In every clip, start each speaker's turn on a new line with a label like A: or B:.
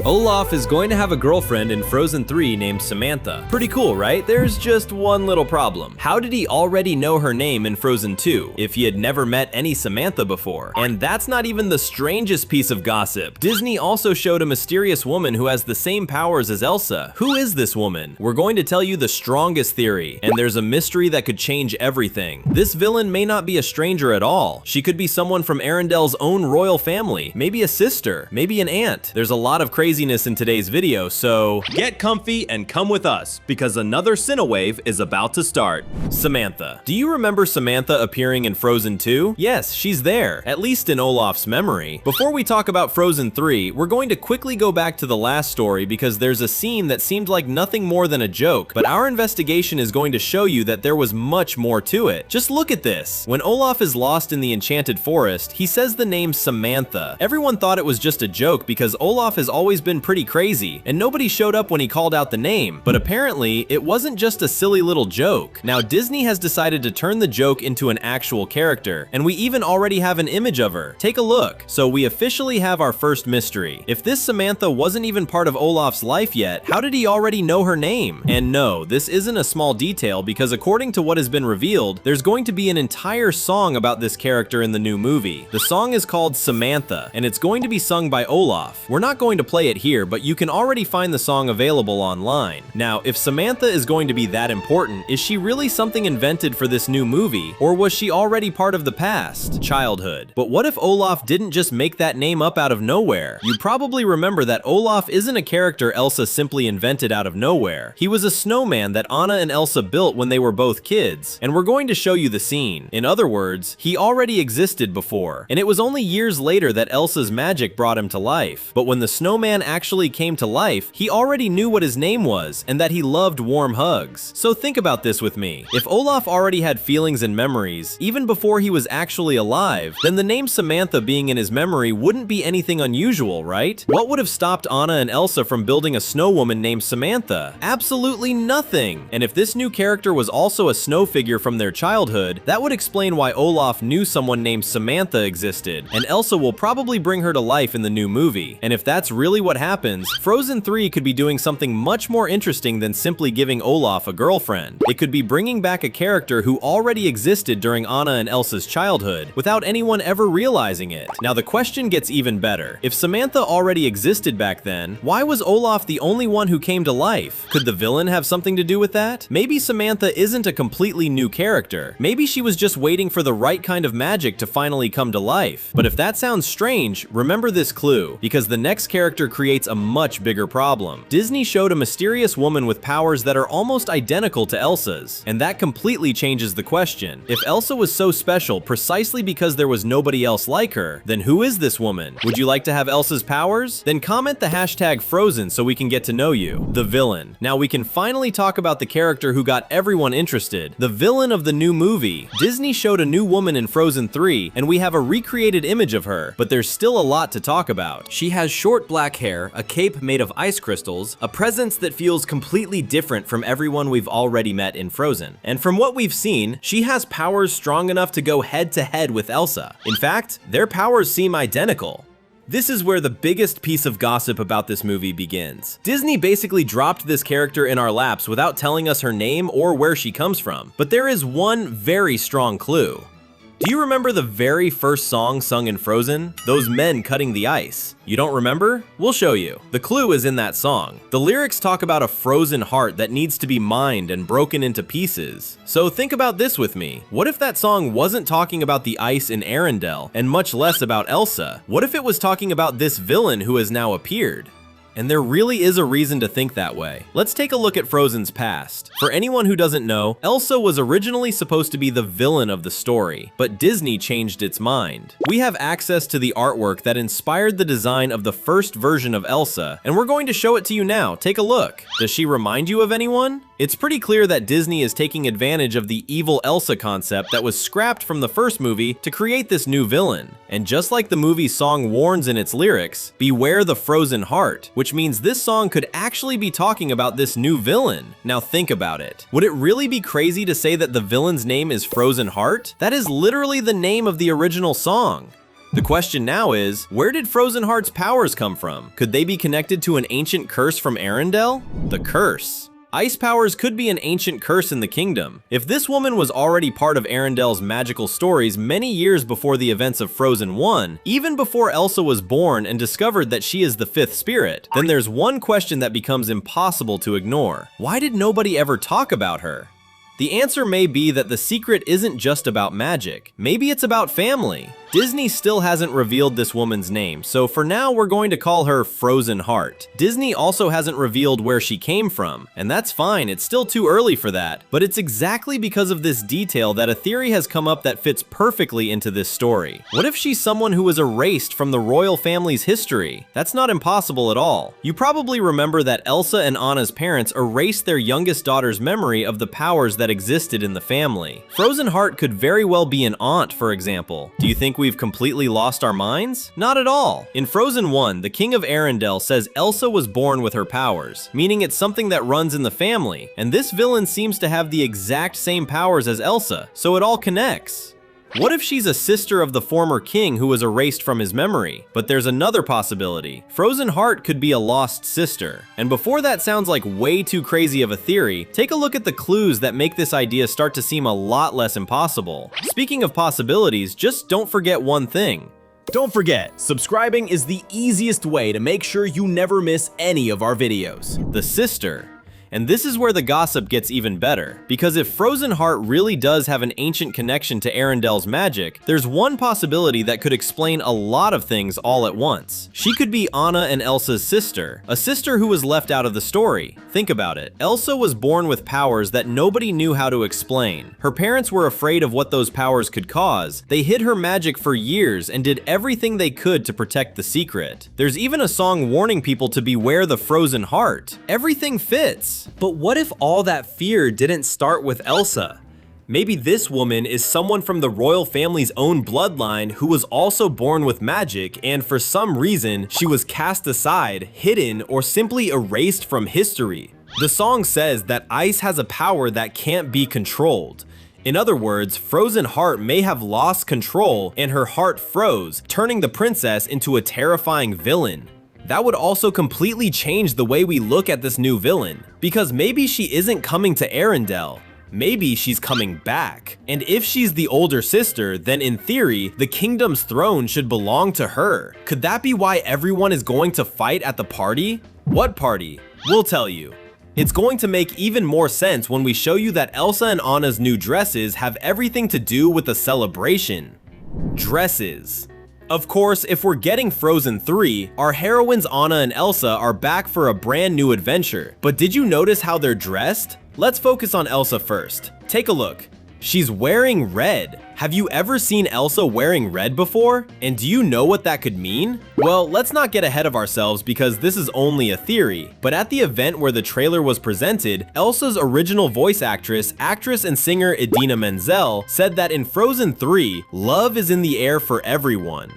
A: Olaf is going to have a girlfriend in Frozen 3 named Samantha. Pretty cool, right? There's just one little problem. How did he already know her name in Frozen 2 if he had never met any Samantha before? And that's not even the strangest piece of gossip. Disney also showed a mysterious woman who has the same powers as Elsa. Who is this woman? We're going to tell you the strongest theory, and there's a mystery that could change everything. This villain may not be a stranger at all. She could be someone from Arendelle's own royal family, maybe a sister, maybe an aunt. There's a lot of craziness in today's video, so get comfy and come with us because another Cinewave is about to start. Samantha. Do you remember Samantha appearing in Frozen 2? Yes, she's there, at least in Olaf's memory. Before we talk about Frozen 3, we're going to quickly go back to the last story because there's a scene that seemed like nothing more than a joke, but our investigation is going to show you that there was much more to it. Just look at this. When Olaf is lost in the enchanted forest, he says the name Samantha. Everyone thought it was just a joke because Olaf has always been pretty crazy, and nobody showed up when he called out the name, but apparently it wasn't just a silly little joke. Now Disney has decided to turn the joke into an actual character, and we even already have an image of her. Take a look. So we officially have our first mystery. If this Samantha wasn't even part of Olaf's life yet, how did he already know her name? And no, this isn't a small detail because according to what has been revealed, there's going to be an entire song about this character in the new movie. The song is called Samantha, and it's going to be sung by Olaf. We're not going to play it here, but you can already find the song available online. Now, if Samantha is going to be that important, is she really something invented for this new movie, or was she already part of the past, childhood? But what if Olaf didn't just make that name up out of nowhere? You probably remember that Olaf isn't a character Elsa simply invented out of nowhere. He was a snowman that Anna and Elsa built when they were both kids, and we're going to show you the scene. In other words, he already existed before, and it was only years later that Elsa's magic brought him to life. But when the snowman actually came to life, he already knew what his name was and that he loved warm hugs. So think about this with me. If Olaf already had feelings and memories, even before he was actually alive, then the name Samantha being in his memory wouldn't be anything unusual, right? What would have stopped Anna and Elsa from building a snow woman named Samantha? Absolutely nothing! And if this new character was also a snow figure from their childhood, that would explain why Olaf knew someone named Samantha existed, and Elsa will probably bring her to life in the new movie. And if that's really what happens, Frozen 3 could be doing something much more interesting than simply giving Olaf a girlfriend. It could be bringing back a character who already existed during Anna and Elsa's childhood without anyone ever realizing it. Now the question gets even better. If Samantha already existed back then, why was Olaf the only one who came to life? Could the villain have something to do with that? Maybe Samantha isn't a completely new character. Maybe she was just waiting for the right kind of magic to finally come to life. But if that sounds strange, remember this clue, because the next character creates a much bigger problem. Disney showed a mysterious woman with powers that are almost identical to Elsa's, and that completely changes the question. If Elsa was so special precisely because there was nobody else like her, then who is this woman? Would you like to have Elsa's powers? Then comment the hashtag Frozen so we can get to know you. The villain. Now we can finally talk about the character who got everyone interested, the villain of the new movie. Disney showed a new woman in Frozen 3, and we have a recreated image of her, but there's still a lot to talk about. She has short black hair, a cape made of ice crystals, a presence that feels completely different from everyone we've already met in Frozen. And from what we've seen, she has powers strong enough to go head to head with Elsa. In fact, their powers seem identical. This is where the biggest piece of gossip about this movie begins. Disney basically dropped this character in our laps without telling us her name or where she comes from. But there is one very strong clue. Do you remember the very first song sung in Frozen? Those men cutting the ice. You don't remember? We'll show you. The clue is in that song. The lyrics talk about a frozen heart that needs to be mined and broken into pieces. So think about this with me. What if that song wasn't talking about the ice in Arendelle, and much less about Elsa? What if it was talking about this villain who has now appeared? And there really is a reason to think that way. Let's take a look at Frozen's past. For anyone who doesn't know, Elsa was originally supposed to be the villain of the story, but Disney changed its mind. We have access to the artwork that inspired the design of the first version of Elsa, and we're going to show it to you now. Take a look. Does she remind you of anyone? It's pretty clear that Disney is taking advantage of the evil Elsa concept that was scrapped from the first movie to create this new villain. And just like the movie's song warns in its lyrics, beware the frozen heart, which means this song could actually be talking about this new villain. Now think about it. Would it really be crazy to say that the villain's name is Frozen Heart? That is literally the name of the original song. The question now is, where did Frozen Heart's powers come from? Could they be connected to an ancient curse from Arendelle? The curse. Ice powers could be an ancient curse in the kingdom. If this woman was already part of Arendelle's magical stories many years before the events of Frozen 1, even before Elsa was born and discovered that she is the fifth spirit, then there's one question that becomes impossible to ignore. Why did nobody ever talk about her? The answer may be that the secret isn't just about magic. Maybe it's about family. Disney still hasn't revealed this woman's name, so for now we're going to call her Frozen Heart. Disney also hasn't revealed where she came from, and that's fine, it's still too early for that. But it's exactly because of this detail that a theory has come up that fits perfectly into this story. What if she's someone who was erased from the royal family's history? That's not impossible at all. You probably remember that Elsa and Anna's parents erased their youngest daughter's memory of the powers that existed in the family. Frozen Heart could very well be an aunt, for example. Do you think we've completely lost our minds? Not at all. In Frozen 1, the King of Arendelle says Elsa was born with her powers, meaning it's something that runs in the family, and this villain seems to have the exact same powers as Elsa, so it all connects. What if she's a sister of the former king who was erased from his memory? But there's another possibility. Frozen Heart could be a lost sister. And before that sounds like way too crazy of a theory, take a look at the clues that make this idea start to seem a lot less impossible. Speaking of possibilities, just don't forget one thing.
B: Don't forget, subscribing is the easiest way to make sure you never miss any of our videos.
A: The sister. And this is where the gossip gets even better, because if Frozen Heart really does have an ancient connection to Arendelle's magic, there's one possibility that could explain a lot of things all at once. She could be Anna and Elsa's sister, a sister who was left out of the story. Think about it. Elsa was born with powers that nobody knew how to explain. Her parents were afraid of what those powers could cause. They hid her magic for years and did everything they could to protect the secret. There's even a song warning people to beware the Frozen Heart. Everything fits.
C: But what if all that fear didn't start with Elsa? Maybe this woman is someone from the royal family's own bloodline who was also born with magic, and for some reason, she was cast aside, hidden, or simply erased from history. The song says that ice has a power that can't be controlled. In other words, Frozen Heart may have lost control and her heart froze, turning the princess into a terrifying villain. That would also completely change the way we look at this new villain, because maybe she isn't coming to Arendelle. Maybe she's coming back. And if she's the older sister, then in theory, the kingdom's throne should belong to her. Could that be why everyone is going to fight at the party? What party? We'll tell you. It's going to make even more sense when we show you that Elsa and Anna's new dresses have everything to do with the celebration. Dresses. Of course, if we're getting Frozen 3, our heroines Anna and Elsa are back for a brand new adventure. But did you notice how they're dressed? Let's focus on Elsa first. Take a look. She's wearing red. Have you ever seen Elsa wearing red before? And do you know what that could mean? Well, let's not get ahead of ourselves because this is only a theory. But at the event where the trailer was presented, Elsa's original voice actress and singer Idina Menzel said that in Frozen 3, love is in the air for everyone.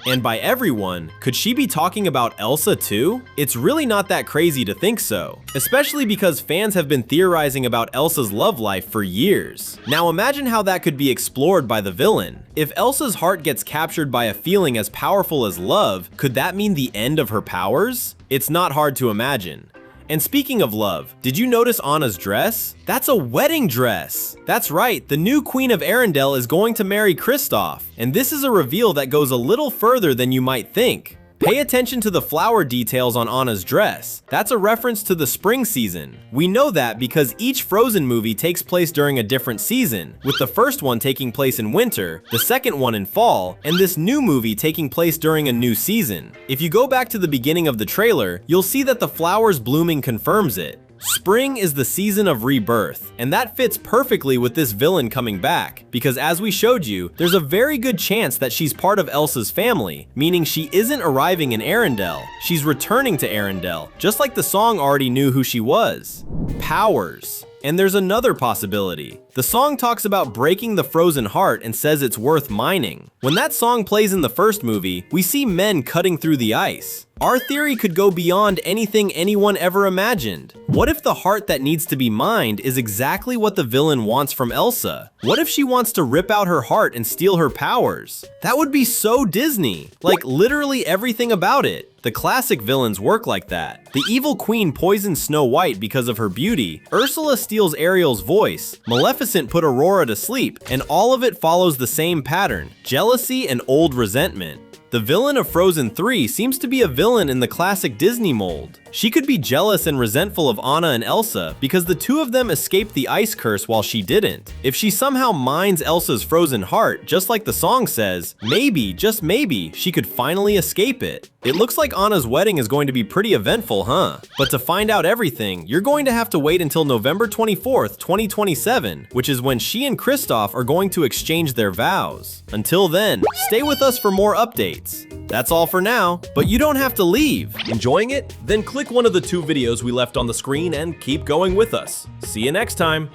C: And by everyone, could she be talking about Elsa too? It's really not that crazy to think so, especially because fans have been theorizing about Elsa's love life for years. Now imagine how that could be explored by the villain. If Elsa's heart gets captured by a feeling as powerful as love, could that mean the end of her powers? It's not hard to imagine. And speaking of love, did you notice Anna's dress? That's a wedding dress! That's right, the new Queen of Arendelle is going to marry Kristoff, and this is a reveal that goes a little further than you might think. Pay attention to the flower details on Anna's dress. That's a reference to the spring season. We know that because each Frozen movie takes place during a different season, with the first one taking place in winter, the second one in fall, and this new movie taking place during a new season. If you go back to the beginning of the trailer, you'll see that the flowers blooming confirms it. Spring is the season of rebirth, and that fits perfectly with this villain coming back, because as we showed you, there's a very good chance that she's part of Elsa's family, meaning she isn't arriving in Arendelle, she's returning to Arendelle, just like the song already knew who she was. Powers.
A: And there's another possibility. The song talks about breaking the frozen heart and says it's worth mining. When that song plays in the first movie, we see men cutting through the ice. Our theory could go beyond anything anyone ever imagined. What if the heart that needs to be mined is exactly what the villain wants from Elsa? What if she wants to rip out her heart and steal her powers? That would be so Disney. Like literally everything about it. The classic villains work like that. The evil queen poisons Snow White because of her beauty. Ursula steals Ariel's voice. Maleficent put Aurora to sleep. And all of it follows the same pattern: jealousy and old resentment. The villain of Frozen 3 seems to be a villain in the classic Disney mold. She could be jealous and resentful of Anna and Elsa because the two of them escaped the ice curse while she didn't. If she somehow mines Elsa's frozen heart, just like the song says, maybe, just maybe, she could finally escape it. It looks like Anna's wedding is going to be pretty eventful, huh? But to find out everything, you're going to have to wait until November 24th, 2027, which is when she and Kristoff are going to exchange their vows. Until then, stay with us for more updates. That's all for now, but you don't have to leave.
B: Enjoying it? Then click one of the 2 videos we left on the screen and keep going with us. See you next time.